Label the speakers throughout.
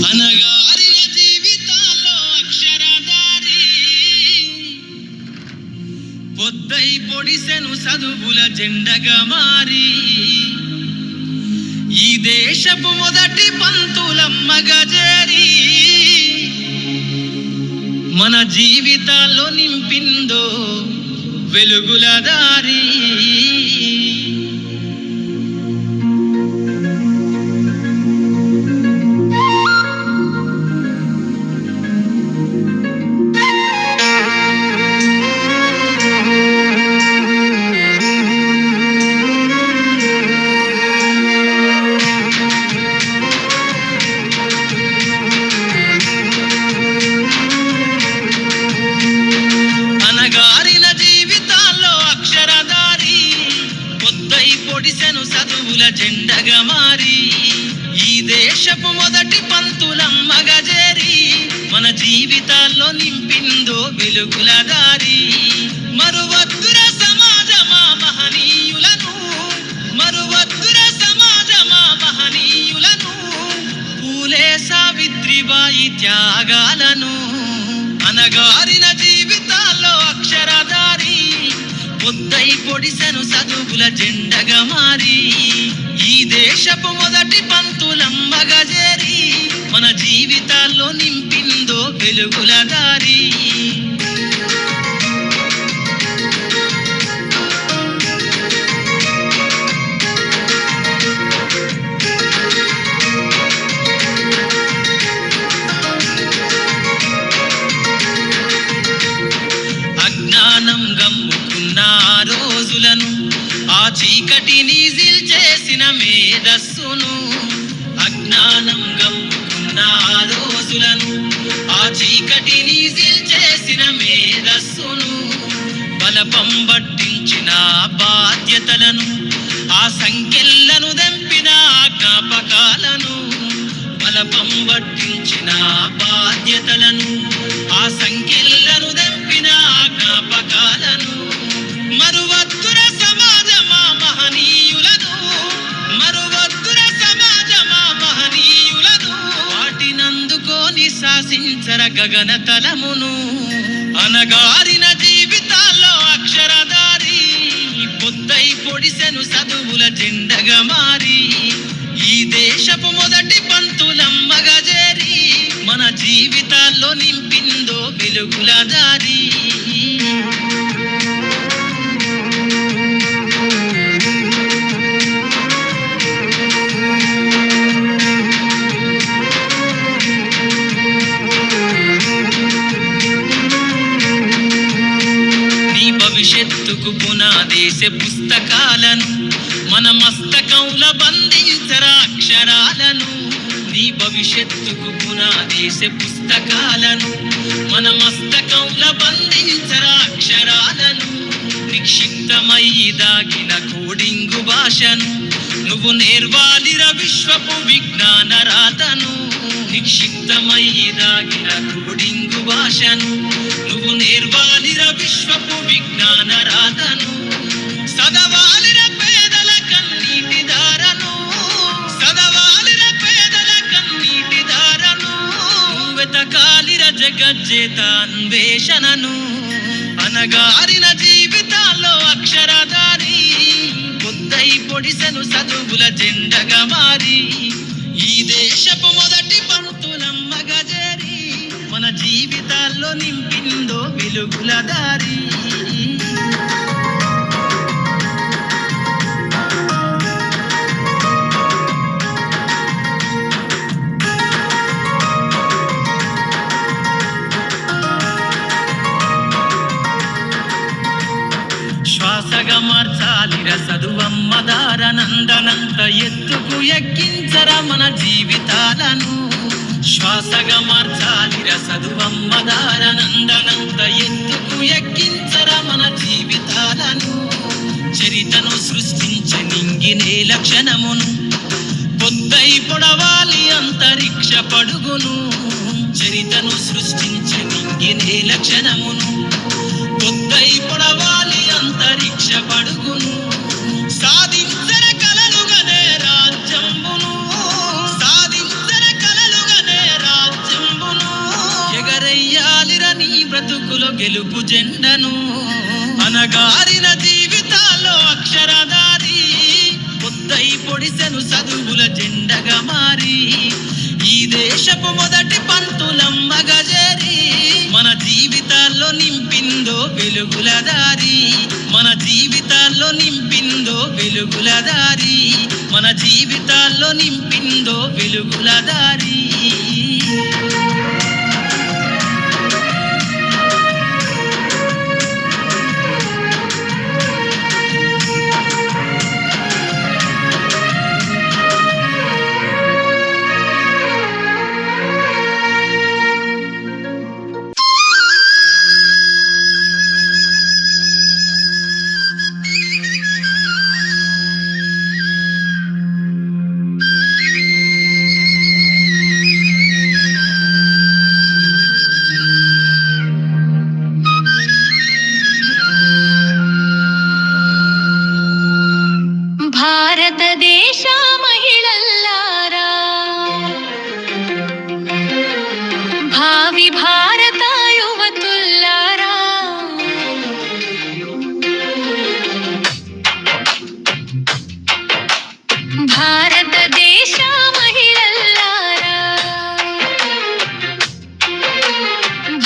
Speaker 1: అనగారిన జీవితాల్లో అక్షరధారి పొద్దై పొడిసెను చదువుల జెండగా మారి ఈ దేశపు మొదటి పంతులమ్మగా చేరి మన జీవితాల్లో నింపిందో వెలుగుల దారి. అనగారిన జీవితాల్లో అక్షరధారి పొద్దై పొడిసెను చదువుల జెండగా మారి ఈ దేశపు మొదటి పంతులమ్మగా చేరి మన జీవితాల్లో నింపిందో వెలుగుల దారి. మరువద్దుర సమాజమా మహనీయులను, మరువద్దుర సమాజమా మహనీయులను, పూలే సావిత్రిబాయి త్యాగాలను. అనగారిన జీవితాల్లో అక్షరధారి పొద్దై పొడిసెను చదువుల జెండగా మారి ఈ దేశపు మొదటి పంతులమ్మగా చేరి మన జీవితాల్లో నింపిందో వెలుగుల దారి. అజ్ఞానం గమ్ముకున్న ఆ రోజులను, ఆ చీకటిని చేసిన మేధస్సును, అజ్ఞానం గమ్ముకున్న ఆ రోజులను, ఆ చీకటిని చేసిన మేధస్సును, బలపం పట్టించిన బాధ్యతలను, ఆ సంఖ్యలను దెంపిన జ్ఞాపకాలను, బలపం పట్టించిన బాధ్యతలను, ఆ సంఖ్యలను దెంపిన జ్ఞాపకాలను. మరువద్దుర సమాజమా మహనీయులను, మరువద్దుర సమాజమా మహనీయులను, వాటినందుకోని శాసించర గగన తలమును. అనగారిన జీవితాల్లో అక్షరధారి పొద్దై పొడిసెను చదువుల జెండగా మారి ఈ దేశపు మొదటి పంతులమ్మగా చేరి మన జీవితాల్లో నింపిందో వెలుగుల దారి. నీ భవిష్యత్తుకు పునాదేశ పుస్తకాలను మన మస్తకంల బంధించరా అక్షరాలను. నీ భవిష్యత్తుకు పునాదేశ పుస్తకాలను మన మస్తకంల బంధించరా అక్షరాలను. నిక్షిప్తమై దాగిన కోడింగు భాషను నువ్వు నేర్వాలిర విశ్వపు విజ్ఞాన రాతను. నిక్షిప్తమై దాగిన కోడింగు భాషను నువ్వు నేర్వాలిర విశ్వపు విజ్ఞాన రాతను. సదవాలిర పేదల కన్నీటి దారను, సదవాలిర పేదల కన్నీటి దారను, వెతకాలిర జగజ్జేత అన్వేషణను. అనగారిన జీవితాల్లో అక్షరధారి పొద్దై పొడిసెను చదువుల జెండగా మారి ఈ దేశపు మొదటి పంతులమ్మగా చేరి మన జీవితాల్లో నింపిందో వెలుగుల దారి. శ్వాసగా మార్చాలిర చదువమ్మ దారనందనంత ఎత్తుకు ఎక్కించరా మన జీవితాలను. శ్వాసగా మార్చాలిర చదువమ్మ దారనందనంత ఎత్తుకు ఎక్కించరా మన జీవితాలను. చరితను సృష్టించనింగినే లక్షణమును పొద్దై పొడవాలి అంతరిక్ష పడుగును. చరితను సృష్టించనింగినే లక్షణమును పొద్దై పొడవాలి అంతరిక్ష పడుగును. సాధించర కలలుగనే రాజ్యంబును, గెలుపు జెండను. అనగారిన జీవితాల్లో అక్షరధారి పొద్దై పొడిసెను చదువుల జెండగా మారి ఈ దేశపు మొదటి పంతులమ్మగా చేరి మన జీవితాల్లో నింపిందో వెలుగుల దారి. మన జీవితాల్లో నింపిందో వెలుగుల దారి. మన జీవితాల్లో నింపిందో వెలుగుల దారి.
Speaker 2: భారతదేశ మహిళల్లారా, భావి భారత యువతుల్లారా, భారతదేశ మహిళల్లారా,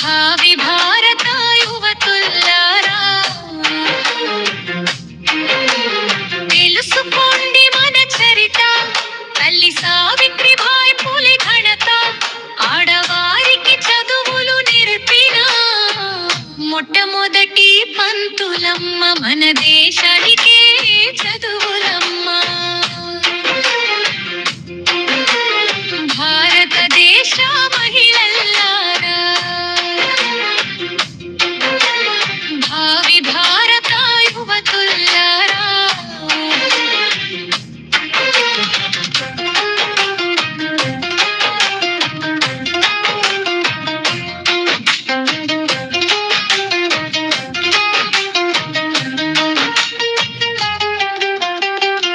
Speaker 2: భావి భారత యువతుల్లారా, తెలుసుకోండి మన చరిత, తల్లి సావిత్రిబాయి పూలే ఘనత. ఆడవారికి చదువులు నేర్పిన మొట్టమొదటి పంతులమ్మ, మన దేశానికే చదువులమ్మ. భారతదేశ మహిళల్లారా, భావి భారత యువతుల్లారా,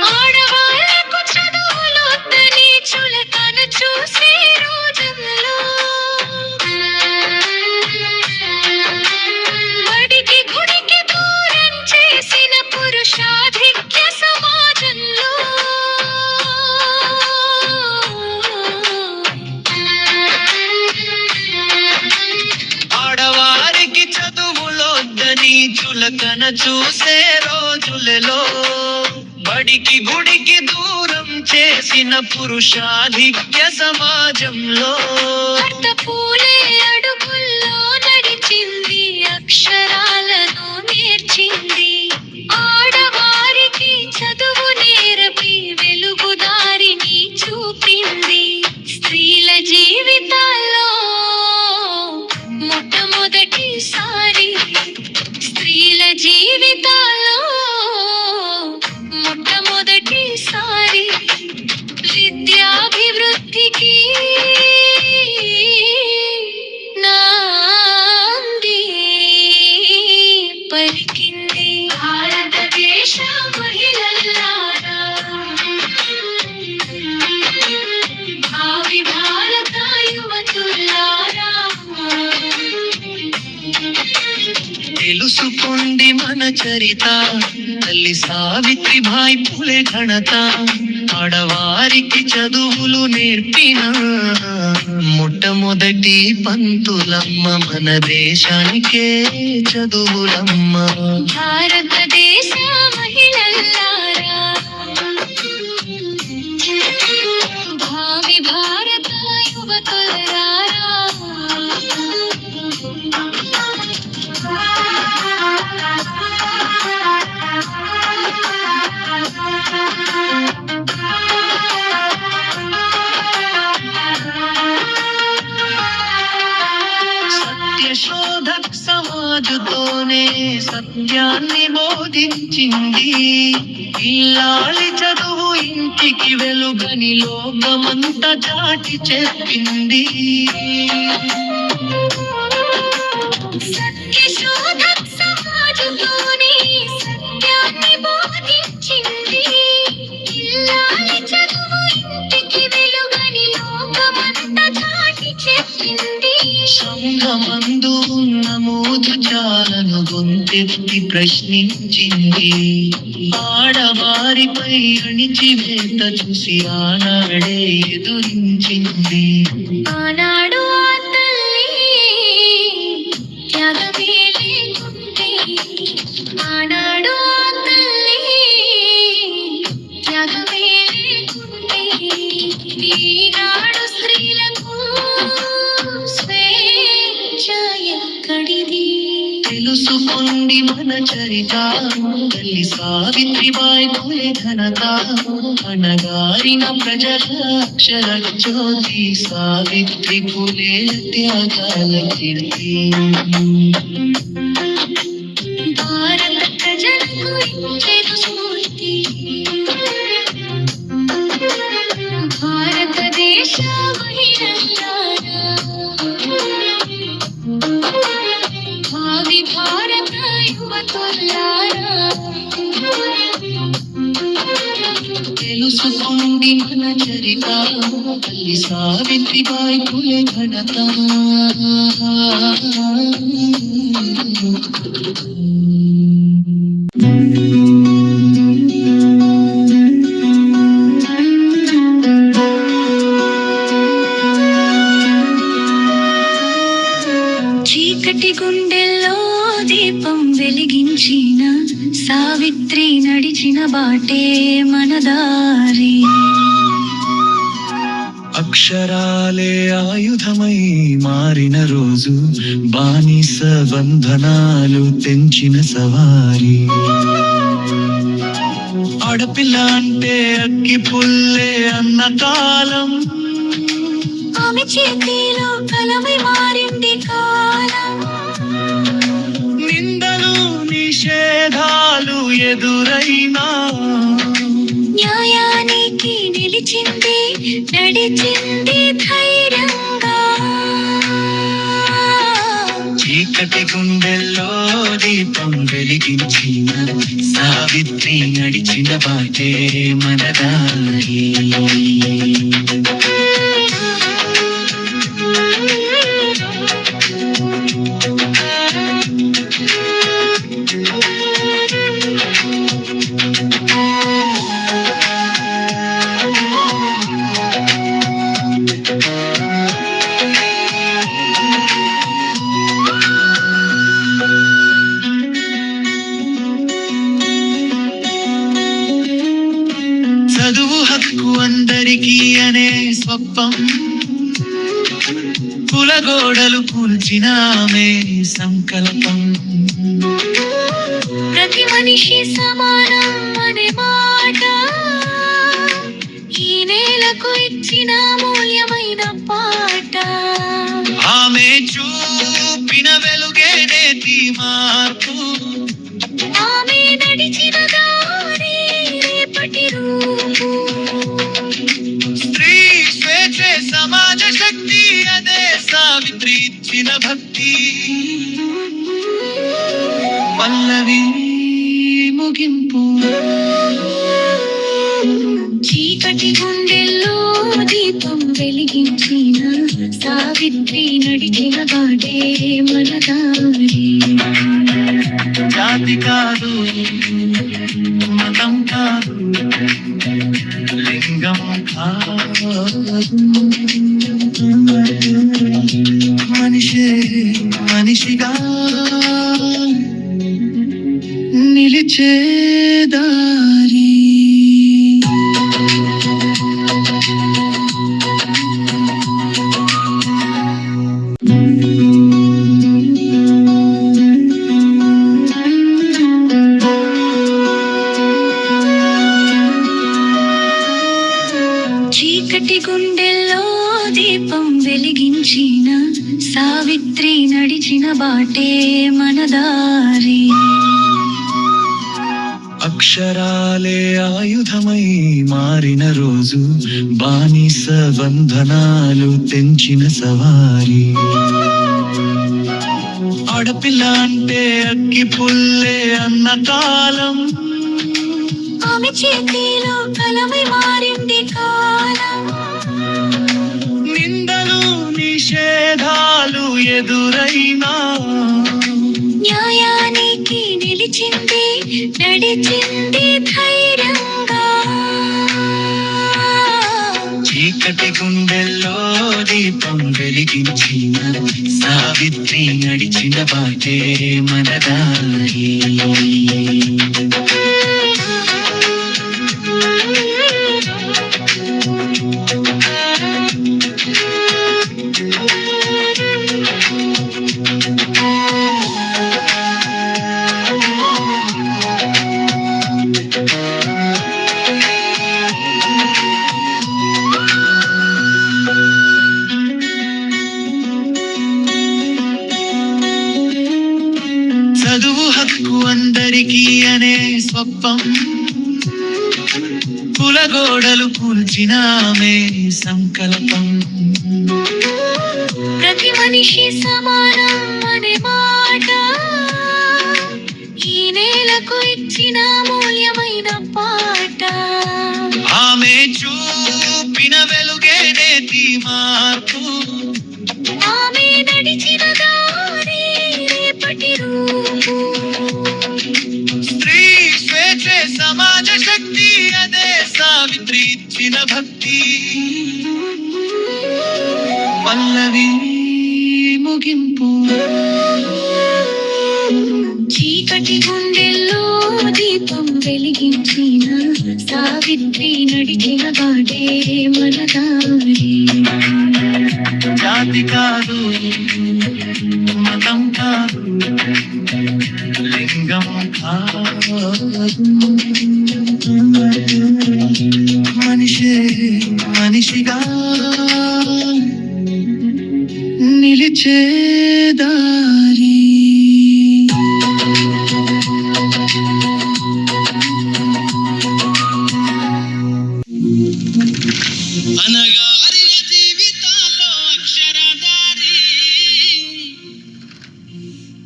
Speaker 2: ఆడవాళ్లకు చదువులొద్దని చులకన చూసే రోజుల్లో బడికి గుడికి దూరం చేసిన పురుషాధిక్య సమాజంలో
Speaker 1: ఆడవారికి చదువులొద్దని చులకన చూసే రోజులలో బడికి గుడికి దూరం చేసిన పురుషాధిక్య సమాజంలో
Speaker 2: భర్త పూలే అడుగుల్లో నడిచింది, అక్షరాలను నేర్చింది. ఆడవారికి చదువు నేర్పి వెలుగుదారిని చూపింది. స్త్రీల జీవితాల్లో మొట్టమొదటిసారి, స్త్రీల జీవితాల్లో మొట్టమొదటిసారి విద్యాభివృద్ధికి నాంది పలికింది. భారతదేశ మహిళల్లారా, భావి భారత యువతుల్లారా,
Speaker 1: తెలుసుకోండి మన చరిత, తల్లి సావిత్రిబాయి పూలే ఘనత. ఆడవారికి చదువులు నేర్పిన మొట్టమొదటి పంతులమ్మ, మన దేశానికే చదువులమ్మ.
Speaker 2: భారతదేశ మహిళల్లారా, భావి భారత యువతుల్లారా,
Speaker 1: సత్యశోధక్ సమాజతోనే సత్యాన్ని బోధించింది. ఇల్లాలి చదువు ఇంటికి వెలుగని లోకమంతా చాటి చెప్పింది.
Speaker 2: సత్యశోధక్ సమాజతోనే సత్యాన్ని బోధించింది. ఇల్లాలి చదువు ఇంటికి వెలుగని లోకమంతా చాటి చెప్పింది.
Speaker 1: సంఘమందు ఉన్న మూదు చాలను గొంతెత్తి ప్రశ్నించింది. ఆడవారిపై అణిచివేత చూసి ఆనాడే ఎదురించింది.
Speaker 2: ఆనాడు ఆ తల్లి త్యాగమే లేకుంటే, ఆనాడు ఆ తల్లి త్యాగమే లేకుంటే, ఈనాడు స్త్రీలకు స్వేచ్ఛ ఎక్కడిది?
Speaker 1: తెలుసుకోండి మన చరిత, తల్లి సావిత్రిబాయి పులే ఘనత. అణగారిన ప్రజల అక్షర జ్యోతి సావిత్రి పులే త్యాగాల కీర్తి.
Speaker 2: భారత ప్రజలకు ఇచ్చేదు స్ఫూర్తి, భారతదేశ మహిళలారా, భావి భారత యువతులారా,
Speaker 1: తెలుసుకోండి మన చరిత, తల్లి సావిత్రిబాయి పులే ఘనత.
Speaker 2: చీకటి గుండెల్లో దీపం వెలిగించిన సావిత్రి నడిచిన బాటే మన దారి.
Speaker 3: అక్షరాలే ఆయుధమై మారిన రోజు, బానిస బంధనాలు తెంచిన సవారి. ఆడపిల్ల అంటే అక్కి పుల్లే అన్న కాలం,
Speaker 2: ఆమె చేతిలో కలమై మారింది కాలం.
Speaker 3: నిందలు నిషేధాలు ఎదురైనా
Speaker 2: న్యాయానికి నిలిచింది, నడిచింది ధైర్యంగా.
Speaker 3: చీకటి గుండెల్లో దీపం వెలిగించిన సావిత్రి నడిచిన బాటే మన దారి. చదువు హక్కు అందరికీ అనే స్వప్నం, కులగోడలు కూల్చిన ఆమె సంకల్పం.
Speaker 2: ప్రతి మనిషి సమానం అనే మాట ఈ నేలకు ఇచ్చిన మూల్యమైన పాట.
Speaker 3: ఆమె చూపిన వెలుగే నేటి మార్పు,
Speaker 2: ఆమె నడిచిన దారి రేపటి రూపు.
Speaker 3: స్త్రీ స్వేచ్ఛే సమాజ శక్తి, అదే సావిత్రి ఇచ్చిన భక్తి. పల్లవి ముగింపు,
Speaker 2: చీకటి గుండెల్లో దీపం వెలిగించిన సావిత్రి నడిచిన బాటే మన దారి.
Speaker 3: జాతి కాదు, మతం కాదు, లింగం కాదు, మనిషే మనిషిగా నిలిచే దారి.
Speaker 2: చీకటి గుండెల్లో దీపం వెలిగించిన సావిత్రి నడిచిన బాటే మన దారి.
Speaker 3: అక్షరాలే ఆయుధమై మారిన రోజు, బానిస బంధనాలు తెంచిన సవారి. ఆడపిల్ల అంటే అక్కి పుల్లే అన్న కాలం,
Speaker 2: ఆమె చేతిలో కలమై మారింది కాలం.
Speaker 3: నిందలు నిషేధాలు ఎదురైనా
Speaker 2: న్యాయానికి నిలిచింది, నడిచింది ధైర్యంగా.
Speaker 3: చీకటి గుండెల్లో దీపం వెలిగించిన సావిత్రి నడిచిన బాటే మన దారి. చదువు హక్కు అందరికీ అనే స్వప్నం కులగోడలు కూల్చిన ఆమె సంకల్పం.
Speaker 2: ప్రతి మనిషి సమానం అనే మాట ఈ నేలకు ఇచ్చిన మూల్యమైన పాట.
Speaker 3: ఆమె చూపిన వెలుగే నేటి మార్పు,
Speaker 2: ఆమె నడిచిన దారి రేపటి రూపు.
Speaker 3: స్త్రీ స్వేచ్ఛ సమాజ శక్తి అదే సావిత్రి ఇచ్చిన భక్తి. పల్లవి ముగింపు
Speaker 2: చీకటి గుండెల్లో దీపం వెలిగించిన సావిత్రి నడిచిన బాటే మన దారి.
Speaker 3: జాతి కాదు, మతం కాదు, లింగం కాదు, మనిషే మనిషిగా నిలిచే దారి. అనగారిన జీవితాల్లో అక్షరదారి,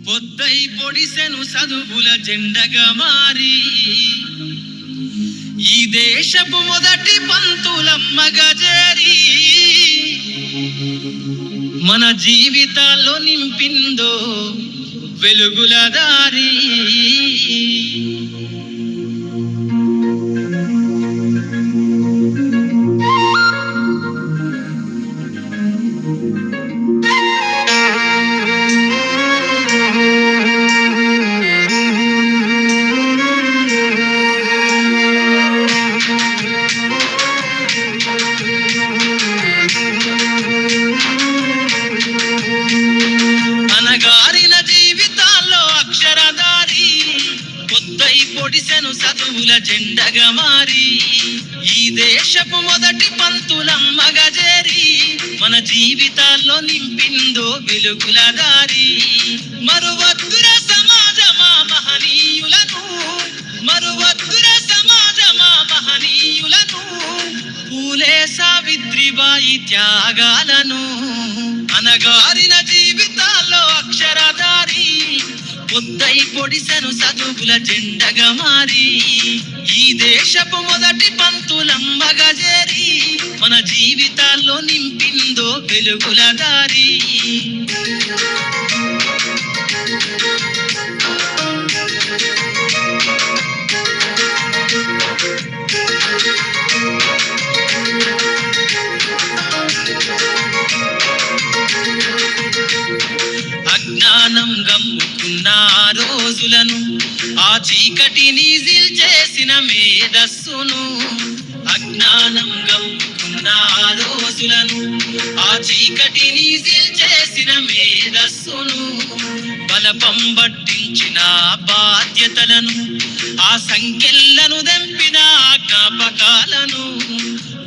Speaker 3: పొద్దై పొడిసెను చదువుల జెండగా మారి, ఈ దేశపు మొదటి పంతులమ్మగా చేరి మన జీవితాల్లో నింపిందో వెలుగుల దారి. అనగారిన జీవితాల్లో అక్షరదారి, పొద్దై పొడిసెను చదువుల జెండగా మారి, ఈ దేశపు మొదటి పంతులమ్మగా చేరి మన జీవితాల్లో నింపిందో వెలుగుల దారి. మరువద్దుర సమాజమా మహనీయులను, మరువద్దుర సమాజమా మహనీయులను, పూలే సావిత్రిబాయి త్యాగాలను. అనగారిన జీవితాల్లో అక్షరదారి, పొద్దై పొడిసెను చదువుల జెండగా మారి, ఈ దేశపు మొదటి పంతులమ్మగా చేరి మన జీవితాల్లో నింపిందో వెలుగుల దారి. అజ్ఞానం గమ్ముకున్న రోజులను, ఆ చీకటిని చేసిన మేధస్సును. అజ్ఞానం గమ్ముకున్న రోజులను, ఆ చీకటిని చేసిన మేధస్సును. బలపం పట్టించిన బాధ్యతలను, ఆ సంఖ్యలను దంపిన జ్ఞాపకాలను.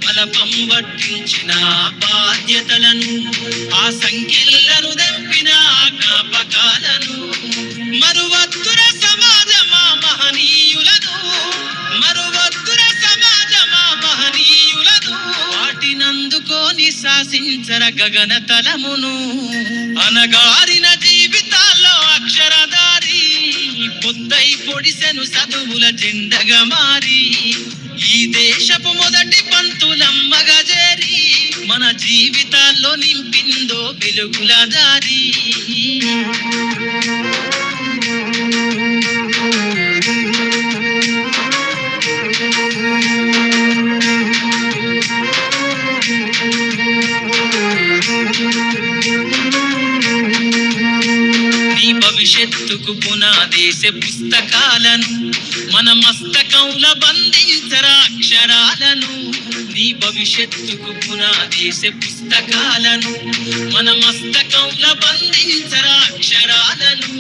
Speaker 3: బలపం పట్టించిన బాధ్యతలను, ఆ సంఖ్యలను దంపిన జ్ఞాపకాలను. మరువద్దుర సమాజమా మహనీయులను, మరువద్దుర సమాజమా మహనీయులను, వాటినందుకోని శాసించర గగన తలమును. అనగారిన జీవితాల్లో అక్షరదారి, పొద్దై పొడిసెను చదువుల జెండగా మారి, ఈ దేశపు మొదటి పంతులమ్మగా చేరి మన జీవితాల్లో నింపిందో వెలుగుల దారి. నీ భవిష్యత్తుకు పునాదేసే పుస్తకాలను మన మస్తకంలో బంధించరా అక్షరాలను. నీ భవిష్యత్తుకు పునాదేసే పుస్తకాలను మన మస్తకంలో బంధించరా అక్షరాలను.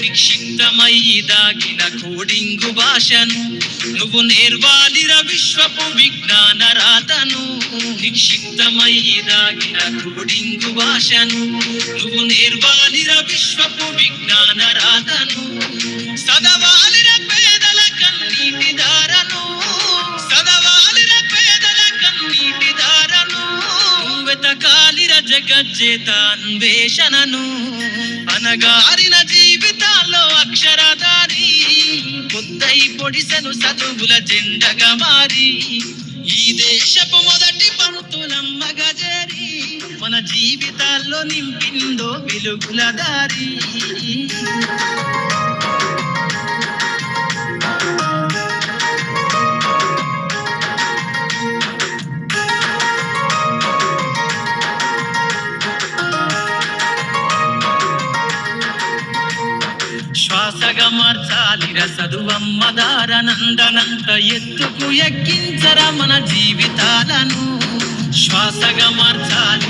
Speaker 3: నిక్షిప్తమై దాగిన కోడింగు భాషను నువ్వు నేర్వాలిర విశ్వపు విజ్ఞాన రాతను. నిక్షిప్తమై దాగిన కోడింగు భాషను నువ్వు నేర్వాలిర విశ్వపు విజ్ఞాన రాతను. సదవాలిర పేదల కన్నీటి దారను, సదవాలిర పేదల కన్నీటి దారను. వెతకాలిర జగజ్జేత అన్వేషణను, అనగారిన జీవితాల్లో అక్షరధారి. పొద్దై పొడిసెను చదువుల జెండగా మారి ఈ దేశపు మొదటి పంతులమ్మగా చేరి మన జీవితాల్లో నింపిందో వెలుగుల దారి. శ్వాసగా మార్చాలిర చదువమ్మ దారనందనంత ఎత్తుకు ఎక్కించరా మన జీవితాలను. శ్వాసగా మార్చాలి